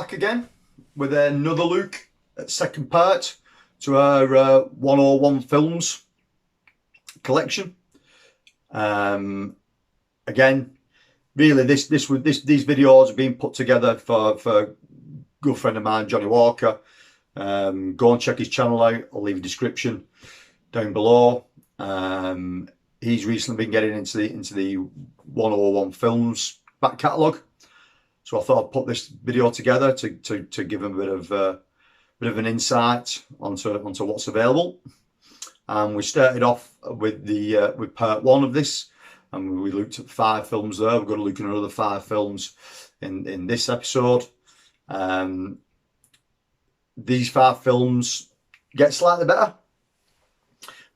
back again with another look at second part to our 101 films collection. Again, really, these videos have been put together for a good friend of mine, Johnny Walker. Go and check his channel out. I'll leave a description down below. He's recently been getting into the 101 films back catalogue, so I thought I'd put this video together to give him a bit of an insight onto what's available. And we started off with with part one of this, and we looked at 5 films there. We're going to look at another 5 films in this episode. These 5 films get slightly better.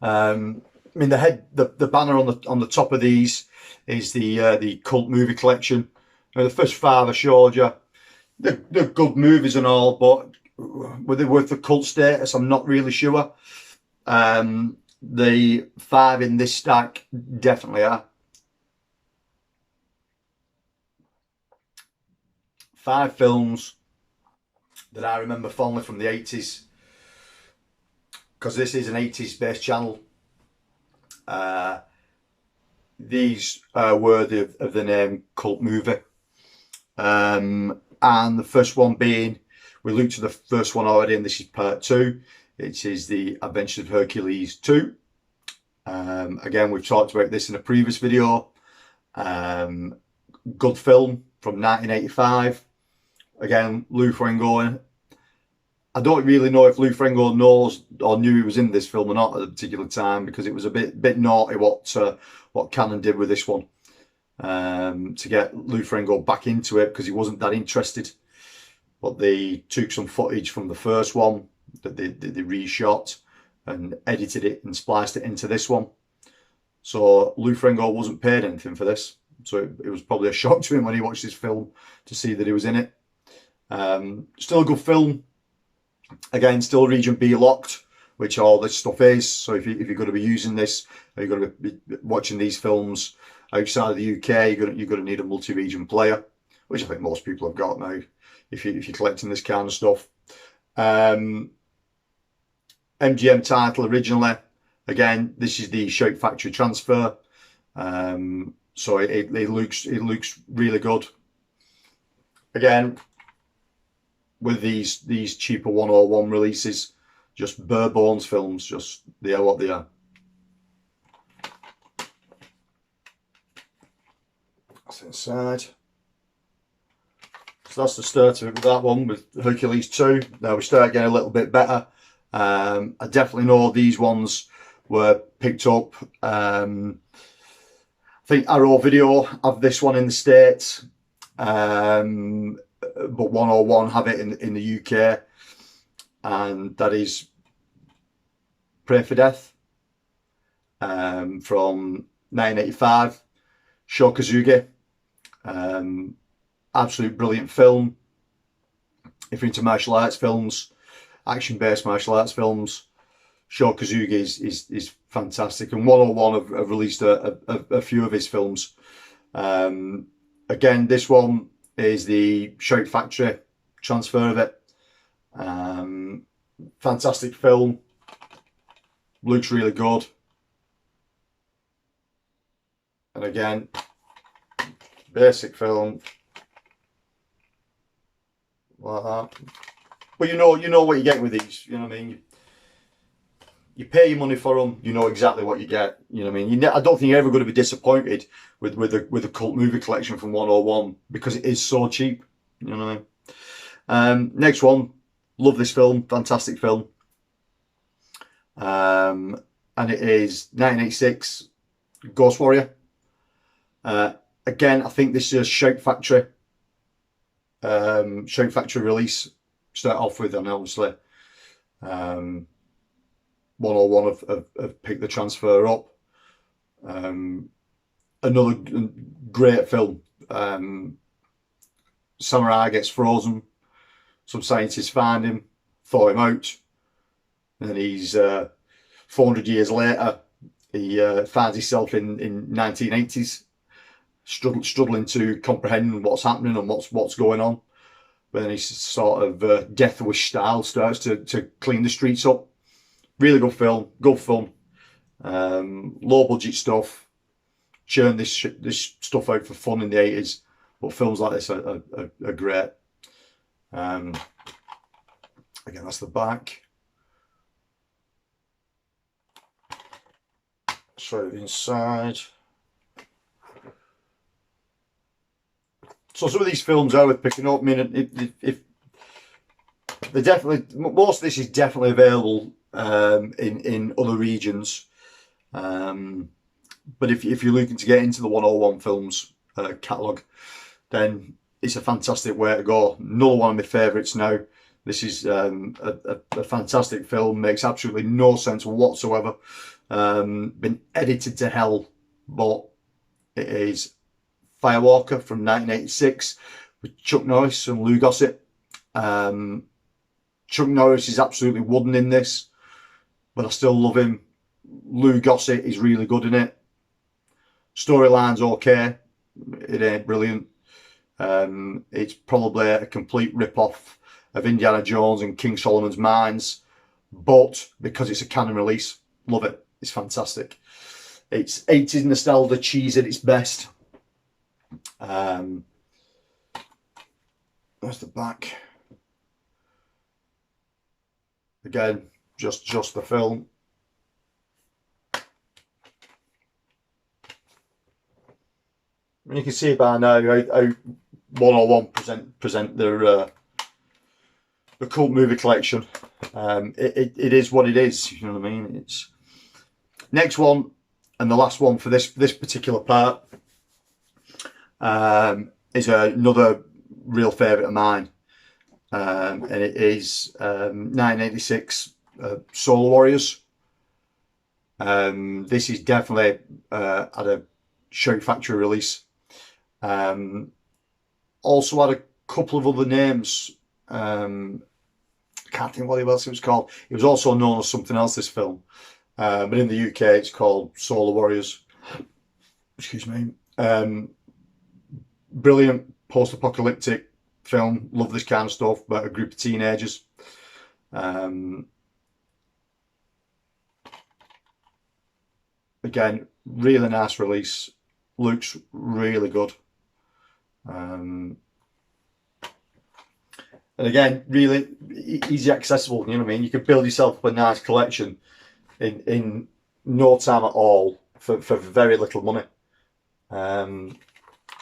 I mean, the banner on the top of these is the cult movie collection. Now, the first 5 I showed you, they're good movies and all, but were they worth the cult status? I'm not really sure. The 5 in this stack definitely are. 5 films that I remember fondly from the 80s, because this is an 80s based channel. These are worthy of the name cult movie. And the first one being, we looked at the first one already, and this is part 2. It is the Adventures of Hercules II. Again, we've talked about this in a previous video. Good film from 1985. Again, Lou Ferrigno. I don't really know if Lou Ferrigno knows or knew he was in this film or not at a particular time, because it was a bit naughty what Canon did with this one, to get Lou Ferrigno back into it, because he wasn't that interested. But they took some footage from the first one that they reshot and edited it and spliced it into this one. So Lou Ferrigno wasn't paid anything for this, so it was probably a shock to him when he watched this film to see that he was in it. Still a good film. Again, still region B locked, which all this stuff is. So if you're going to be using this, or you're going to be watching these films outside of the UK, you're going to need a multi-region player, which I think most people have got now if you're collecting this kind of stuff. MGM title originally. Again, this is the Shout Factory transfer, so it looks really good. Again, with these cheaper 101 releases, just bare bones films, just they are what they are. That's inside. So that's the start of it with that one, with Hercules 2. Now we start getting a little bit better. I definitely know these ones were picked up. I think Arrow Video have this one in the States, but 101 have it in the UK, and that is Pray for Death, from 1985, Sho Kosugi. Absolute brilliant film. If you're into martial arts films, action-based martial arts films, Sho Kosugi is fantastic, and 101 have released a few of his films. Again, this one is the Shout Factory transfer of it. Fantastic film, looks really good, and again, basic film like that. But you know what you get with these. You know what I mean. You pay your money for them. You know exactly what you get. You know what I mean. I don't think you're ever going to be disappointed with a cult movie collection from 101, because it is so cheap. You know what I mean. Next one. Love this film. Fantastic film. And it is 1986 Ghost Warrior. Again, I think this is a Shout Factory release. Start off with, and obviously 101 have picked the transfer up. Another great film. Samurai gets frozen. Some scientists find him, thaw him out, and then he's 400 years later, he finds himself in 1980s, struggling to comprehend what's happening and what's going on. when his sort of Death Wish style starts to clean the streets up. Really good film, good fun. Low budget stuff. Churn this stuff out for fun in the 80s, but films like this are great. Again, that's the back. Show the inside. So some of these films are worth picking up. I mean, if they're definitely, most of this is definitely available in other regions. But if you're looking to get into the 101 Films catalogue, then it's a fantastic way to go. Another one of my favourites now. This is a fantastic film. Makes absolutely no sense whatsoever. Been edited to hell, but it is Firewalker from 1986 with Chuck Norris and Lou Gossett. Chuck Norris is absolutely wooden in this, but I still love him. Lou Gossett is really good in it. Storyline's okay. It ain't brilliant. It's probably a complete rip-off of Indiana Jones and King Solomon's Mines, but because it's a canon release, love it. It's fantastic. It's 80s nostalgia cheese at its best. There's the back. Again, just the film. And you can see by now how 101 present their the cult movie collection. It is what it is. You know what I mean? It's next one and the last one for this particular part is another real favourite of mine, and it is 1986 Solarwarriors. This is definitely at a Shout Factory release. Also had a couple of other names. Can't think what else it was called. It was also known as something else, this film. But in the UK it's called Solarwarriors. Excuse me. Brilliant post-apocalyptic film. Love this kind of stuff about a group of teenagers. Again, really nice release. Looks really good. And again, really easy accessible. You know what I mean? You can build yourself up a nice collection in no time at all for very little money.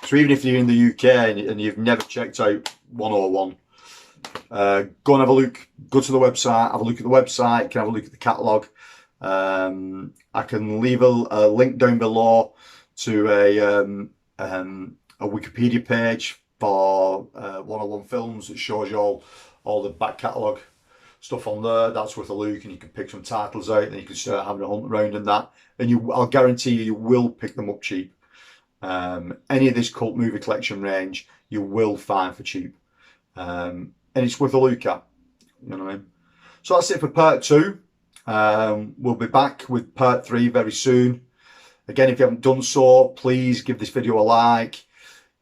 So even if you're in the UK and you've never checked out 101, go and have a look. Go to the website, have a look at the website. You can have a look at the catalogue. I can leave a link down below to a Wikipedia page for 101 Films that shows you all the back catalogue stuff on there. That's worth a look, and you can pick some titles out and you can start having a hunt around and that. And I'll guarantee you will pick them up cheap. Any of this cult movie collection range you will find for cheap. And it's worth a look at. You know what I mean? So that's it for part 2. We'll be back with part 3 very soon. Again, if you haven't done so, please give this video a like.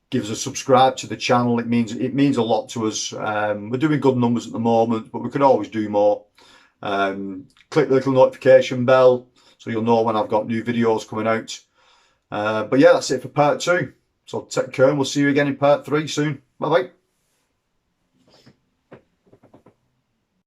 Give us a subscribe to the channel. It means a lot to us. We're doing good numbers at the moment, but we could always do more. Click the little notification bell so you'll know when I've got new videos coming out. But yeah, that's it for part 2. So take care, and we'll see you again in part 3 soon. Bye bye.